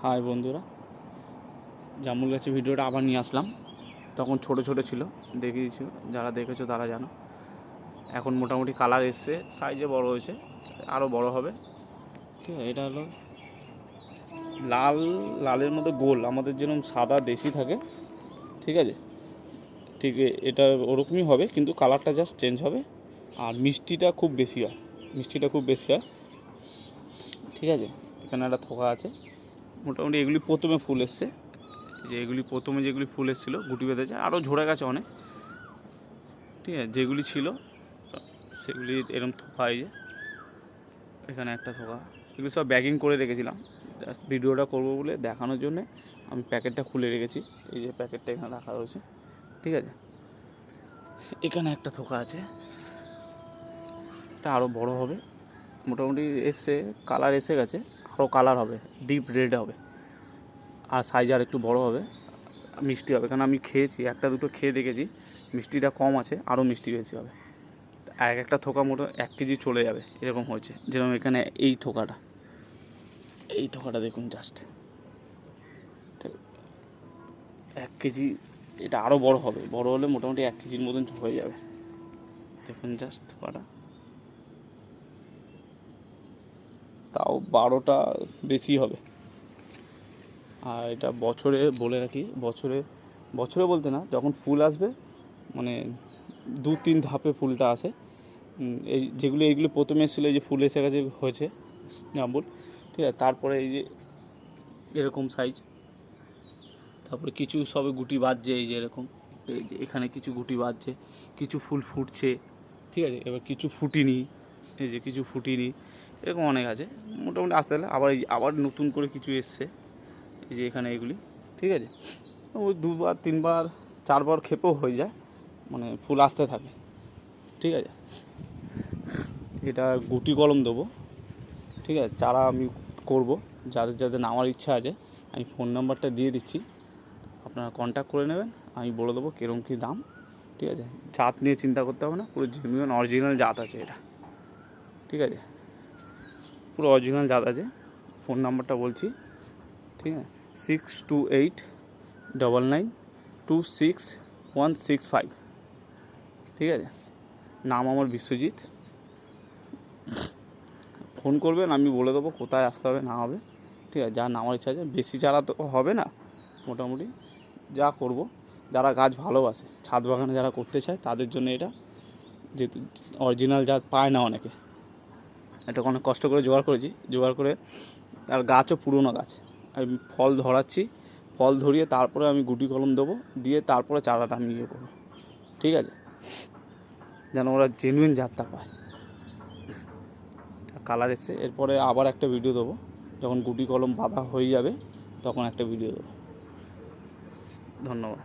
High বন্ধুরা, জামুল গাছের ভিডিওটা আবার নিয়ে আসলাম। তখন ছোট ছোট ছিল, দেখিয়েছি, যারা দেখেছো তারা জানো। এখন মোটামুটি কালার এসছে, সাইজে বড় হয়েছে, আরও বড় হবে। ঠিক আছে, এটা হলো লাল, লালের মধ্যে গোল, আমাদের যেরকম সাদা দেশি থাকে, ঠিক আছে, ঠিক এটা ওরকমই হবে, কিন্তু কালারটা জাস্ট চেঞ্জ হবে। আর মিষ্টিটা খুব বেশি হয়, ঠিক আছে। এখানে একটা থোকা আছে, মোটামুটি এগুলি প্রথমে ফুল এসছে, যেগুলি ফুল এসেছিলো গুটি বেঁধেছে, আরও ঝরে গেছে অনেক, ঠিক আছে। যেগুলি ছিল সেগুলি এরকম থোকা, এই যে এখানে একটা থোকা, এগুলি সব ব্যাগিং করে রেখেছিলাম ভিডিওটা করবো বলে দেখানোর জন্যে। আমি প্যাকেটটা খুলে রেখেছি, এই যে প্যাকেটটা এখানে রাখা রয়েছে, ঠিক আছে। এখানে একটা থোকা আছে, এটা আরও বড় হবে, মোটামুটি এসছে, কালার এসে গেছে, আরও কালার হবে, ডিপ রেড হবে, আর সাইজ আর একটু বড় হবে, মিষ্টি হবে। কারণ আমি খেয়েছি, একটা দুটো খেয়ে দেখেছি, মিষ্টিটা কম আছে, আরও মিষ্টি বেশি হবে। একটা থোকা মোটো 1 কেজি চলে যাবে, এরকম হয়েছে। যেরকম এখানে এই থোকাটা দেখুন, জাস্ট 1 কেজি। এটা আরও বড় হবে, বড় হলে মোটামুটি 1 কেজির মতন হয়ে যাবে। দেখুন জাস্ট থোকাটা, তাও 12টা বেশি হবে। আর এটা বছরে, বলে রাখি, বছরে বলতে না, যখন ফুল আসবে, মানে 2-3 ধাপে ফুলটা আসে। এইগুলি প্রথমে এসেছিলো, এই যে ফুল এসে গেছে, হয়েছে জাম্বুল, ঠিক আছে। তারপরে এই যে এরকম সাইজ, তারপরে কিছু সবে গুটি বাজছে, এই যে এরকম, এই যে এখানে কিছু গুটি বাজছে, কিছু ফুল ফুটছে, ঠিক আছে। এবার কিছু ফুটিনি, এই যে কিছু ফুটিনি, এরকম অনেক আছে। মোটামুটি আসতে গেলে আবার নতুন করে কিছু এসছে, এই যে এখানে এগুলি, ঠিক আছে। ওই 2বার 3বার 4বার ক্ষেপেও হয়ে যায়, মানে ফুল আসতে থাকে, ঠিক আছে। এটা গুটি কলম দেবো, ঠিক আছে। চারা আমি করব, যাদের নেওয়ার ইচ্ছা আছে, আমি ফোন নাম্বারটা দিয়ে দিচ্ছি, আপনারা কন্ট্যাক্ট করে নেবেন, আমি বলে দেবো কীরকম কী দাম, ঠিক আছে। জাত নিয়ে চিন্তা করতে হবে না, পুরো জেনুইন অরিজিনাল জাত আছে এটা, ঠিক আছে, পুরো অরিজিনাল জাত আছে। ফোন নাম্বারটা বলছি, ঠিক আছে, 6289926165, ঠিক আছে। নাম আমার বিশ্বজিৎ। ফোন করবেন, আমি বলে দেবো কোথায় আসতে হবে না হবে, ঠিক আছে। যা নেওয়ার ইচ্ছা আছে, বেশি চারা তো হবে না, মোটামুটি যা করব, যারা গাছ ভালোবাসে, ছাদ বাগানে যারা করতে চায়, তাদের জন্য এটা, যেহেতু অরিজিনাল জাত পায় না অনেকে, এটা অনেক কষ্ট করে জোগাড় করে, আর গাছও পুরনো গাছ, আমি ফল ধরাচ্ছি, ফল ধরিয়ে তারপরে আমি গুটি কলম দেবো, দিয়ে তারপরে চারাটা আমি ইয়ে করবো, ঠিক আছে, যেন ওরা জেনুইন জাতটা পায়। কালার এসে এরপরে আবার একটা ভিডিও দেবো, যখন গুটি কলম বাঁধা হয়ে যাবে, তখন একটা ভিডিও দেবো। ধন্যবাদ।